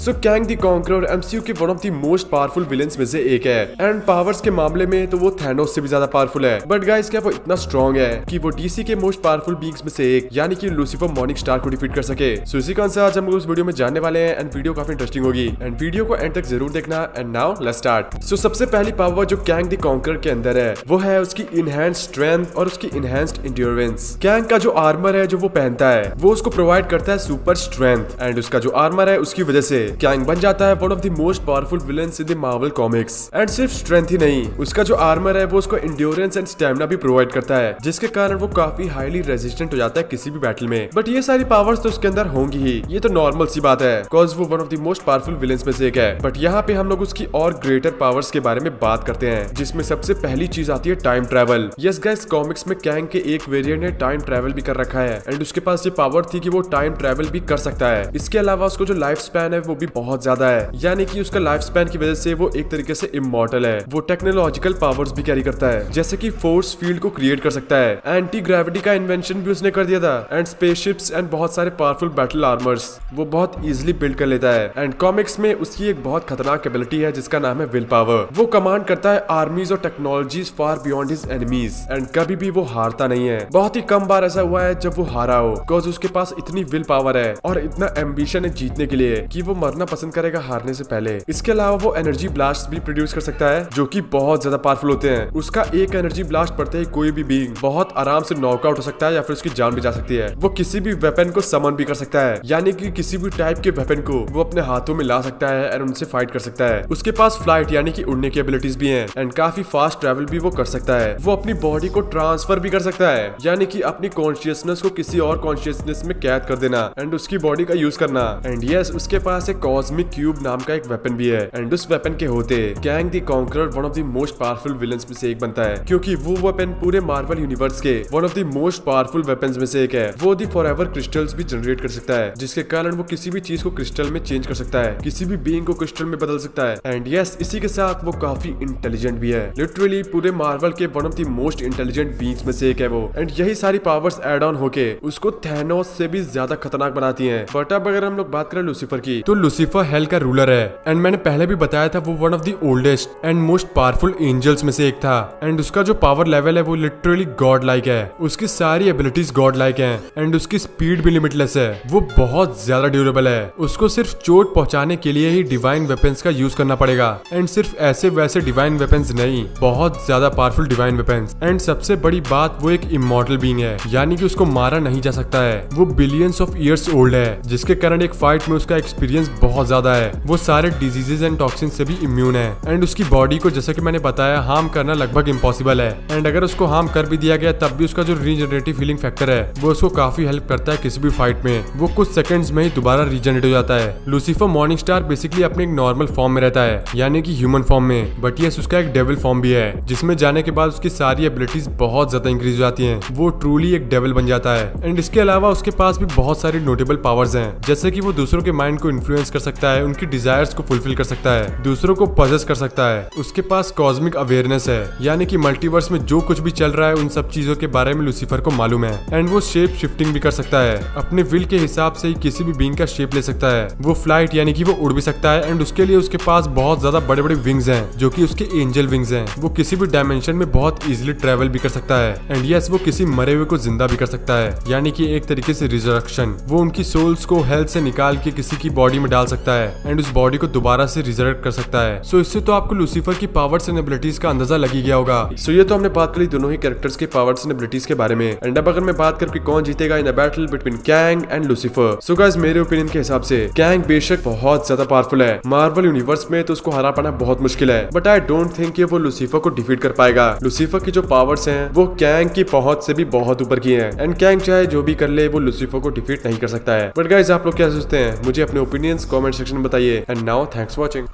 So Kang the conqueror MCU के one of the most powerful villains में से एक है एंड पावर्स के मामले में तो वो थैनोस से भी ज्यादा पावरफुल है। बट गाइस क्या वो इतना स्ट्रॉन्ग है कि वो डीसी के मोस्ट पावरफुल बींग्स में से एक यानी कि लूसीफर मॉर्निंग स्टार को डिफीट कर सके। सो इसी कारण से आज हम लोग उस वीडियो में जानने वाले हैं एंड वीडियो काफी इंटरेस्टिंग होगी एंड वीडियो को एंड तक जरूर देखना। And now let's start. So सबसे पहली पावर जो कैंग द कॉन्करर के अंदर है वो है उसकी इनहैंस्ड स्ट्रेंथ और उसकी इनहैंस्ड एंड्योरेंस। कैंग का जो आर्मर है जो वो पहनता है वो उसको प्रोवाइड करता है सुपर स्ट्रेंथ एंड उसका जो आर्मर है उसकी वजह से कैंग बन जाता है one of the most powerful villains in the Marvel comics. And सिर्फ स्ट्रेंथ ही नहीं, उसका जो आर्मर है वो उसको एंड्योरेंस एंड स्टैमिना भी प्रोवाइड करता है जिसके कारण वो काफी हाईली रेजिस्टेंट हो जाता है किसी भी बैटल में। बट ये सारी पावर्स तो उसके अंदर होंगी ही, ये तो नॉर्मल सी बात है बिकॉज वो one of the most powerful villains में से एक है। बट यहाँ पे हम लोग उसकी और ग्रेटर पावर्स के बारे में बात करते हैं जिसमें सबसे पहली चीज आती है time travel. Yes guys, comics में कैंग के एक वेरिएंट ने टाइम ट्रैवल भी कर रखा है एंड उसके पास ये पावर थी कि वो टाइम ट्रैवल भी कर सकता है। इसके अलावा उसको जो लाइफ स्पैन है वो भी बहुत ज्यादा है, यानी कि उसका लाइफ स्पैन की वजह से वो एक तरीके से इमॉर्टल है। वो टेक्नोलॉजिकल पावर्स भी कैरी करता है जैसे कि फोर्स फील्ड को क्रिएट कर सकता है, एंटी ग्रेविटी का इन्वेंशन भी उसने कर दिया था एंड स्पेसशिप्स एंड बहुत सारे पावरफुल बैटल आर्मर्स वो बहुत इजीली बिल्ड कर लेता है। एंड कॉमिक्स में उसकी एक बहुत खतरनाक एबिलिटी है जिसका नाम है विल पावर। वो कमांड करता है आर्मीज और technologies far beyond his enemies and कभी भी वो हारता नहीं है। बहुत ही कम बार ऐसा हुआ है जब वो हारा हो बिकॉज उसके पास इतनी विल पावर है और इतना एम्बिशन है जीतने के लिए कि वो मरना पसंद करेगा हारने से पहले। इसके अलावा वो एनर्जी ब्लास्ट भी प्रोड्यूस कर सकता है जो कि बहुत ज्यादा पावरफुल होते हैं। उसका एक एनर्जी ब्लास्ट पड़ते ही कोई भी बीइंग बहुत आराम से नॉकआउट हो सकता है या फिर उसकी जान भी जा सकती है। वो किसी भी वेपन को समन भी कर सकता है, यानी कि किसी भी टाइप के वेपन को वो अपने हाथों में ला सकता है एंड उनसे फाइट कर सकता है। उसके पास फ्लाइट यानी कि उड़ने की एबिलिटीज भी हैं एंड काफी फास्ट ट्रैवल भी वो कर सकता है। वो अपनी बॉडी को ट्रांसफर भी कर सकता है, यानी कि अपनी कॉन्शियसनेस को किसी और कॉन्शियसनेस में कैद कर देना एंड उसकी बॉडी का यूज करना। एंड यस, उसके पास एक कॉस्मिक क्यूब नाम का एक वेपन भी है एंड उस वेपन के होते Kang the conqueror one of the most powerful villains में से एक बनता है क्योंकि वो वेपन पूरे मार्वल यूनिवर्स के one of the most powerful weapons में से एक है। वो द फॉरएवर क्रिस्टल्स भी जनरेट कर सकता है जिसके कारण वो किसी भी चीज को क्रिस्टल में चेंज कर सकता है, किसी भी बीइंग को क्रिस्टल में बदल सकता है। एंड यस, इसी के साथ वो काफी इंटेलिजेंट भी है, लिटरली पूरे मार्वल के one of the most intelligent beings में से एक है वो। एंड यही सारी पावर्स एड ऑन होके उसको थैनोस से भी ज्यादा खतरनाक बनाती हैं। बट अब अगर हम लोग बात करें लूसीफर की तो लूसीफर हेल का रूलर है एंड मैंने पहले भी बताया था वो one of the oldest and most powerful angels में से एक था एंड उसका जो पावर लेवल है वो लिटरली गॉड लाइक है। उसकी सारी एबिलिटीज गॉड लाइक है एंड उसकी स्पीड भी लिमिटलेस है। वो बहुत ज्यादा ड्यूरेबल है, उसको सिर्फ चोट पहुंचाने के लिए ही डिवाइन वेपन्स का यूज करना पड़ेगा एंड सिर्फ ऐसे वैसे डिवाइन वेपन्स नहीं, बहुत ज्यादा पावरफुल डिवाइन वेपन्स। एंड सबसे बड़ी बात वो एक इमॉर्टल बीइंग है, यानी कि उसको मारा नहीं जा सकता है। वो बिलियंस ऑफ ईयर्स ओल्ड है जिसके कारण एक फाइट में उसका एक्सपीरियंस बहुत ज्यादा है। वो सारे डिजीजेस एंड टॉक्सिन से भी इम्यून है एंड उसकी बॉडी को जैसा कि मैंने बताया हार्म करना लगभग इम्पॉसिबल है। एंड अगर उसको हार्म कर भी दिया गया तब भी उसका जो रीजनरेटिव हीलिंग फैक्टर है वो उसको काफी हेल्प करता है किसी भी फाइट में। वो कुछ सेकंड्स में ही दोबारा रीजनरेट हो जाता है। लूसीफर मॉर्निंग स्टार बेसिकली अपने एक नॉर्मल फॉर्म में रहता है, यानी कि ह्यूमन फॉर्म में, बट यस उसका एक डेविल फॉर्म भी है जिसमें जाने के बाद उसकी सारी एबिलिटीज बहुत ज्यादा इंक्रीज हो जाती हैं। वो ट्रूली एक डेविल बन जाता है। एंड इसके अलावा उसके पास भी बहुत सारी नोटेबल पावर्स हैं जैसे कि वो दूसरों के माइंड को इन्फ्लुएंस कर सकता है, उनकी डिजायर्स को फुलफिल कर सकता है, दूसरों को पजेस कर सकता है। उसके पास कॉस्मिक अवेयरनेस है, यानी कि मल्टीवर्स में जो कुछ भी चल रहा है उन सब चीजों के बारे में लूसीफर को मालूम है। एंड वो शेप शिफ्टिंग भी कर सकता है, अपने विल के हिसाब से ही किसी भी बीइंग का शेप ले सकता है। वो फ्लाइट यानी कि वो उड़ भी सकता है एंड उसके लिए उसके पास बहुत ज्यादा बड़े बड़े विंग्स हैं जो कि उसके एंजल विंग्स हैं। वो किसी भी डायमेंशन में बहुत इजीली ट्रेवल भी कर सकता है। एंड यस, वो किसी मरे हुए को जिंदा भी कर सकता है, यानी कि एक तरीके से रिजरेक्शन। वो उनकी सोल्स को हेल्थ से निकाल के किसी की बॉडी में डाल सकता है एंड उस बॉडी को दोबारा से रिजरेक्ट कर सकता है। सो इससे तो आपको लूसीफर की पावर्स एंड एबिलिटीज का अंदाजा लग ही गया होगा। सो ये तो हमने बात करी दोनों ही कैरेक्टर्स के पावर्स एंड एबिलिटीज के बारे में। एंड अब अगर मैं बात करूं कि कौन जीतेगा in a battle between Kang and Lucifer, so guys मेरे ओपिनियन के हिसाब से कैंग बेशक बहुत ज्यादा पावरफुल है, मार्वल यूनिवर्स में तो उसको हरा पाना बहुत मुश्किल है, बट आई डोंट थिंक कि वो लूसीफर को डिफीट कर पाएगा। लूसीफर की जो पावर्स हैं वो कैंग की पहुंच से भी बहुत ऊपर की हैं एंड कैंग चाहे जो भी कर ले वो लूसीफर को डिफीट नहीं कर सकता है। बट गाइस आप लोग क्या सोचते हैं? मुझे अपने ओपिनियंस कमेंट सेक्शन में बताइए। And now thanks for watching.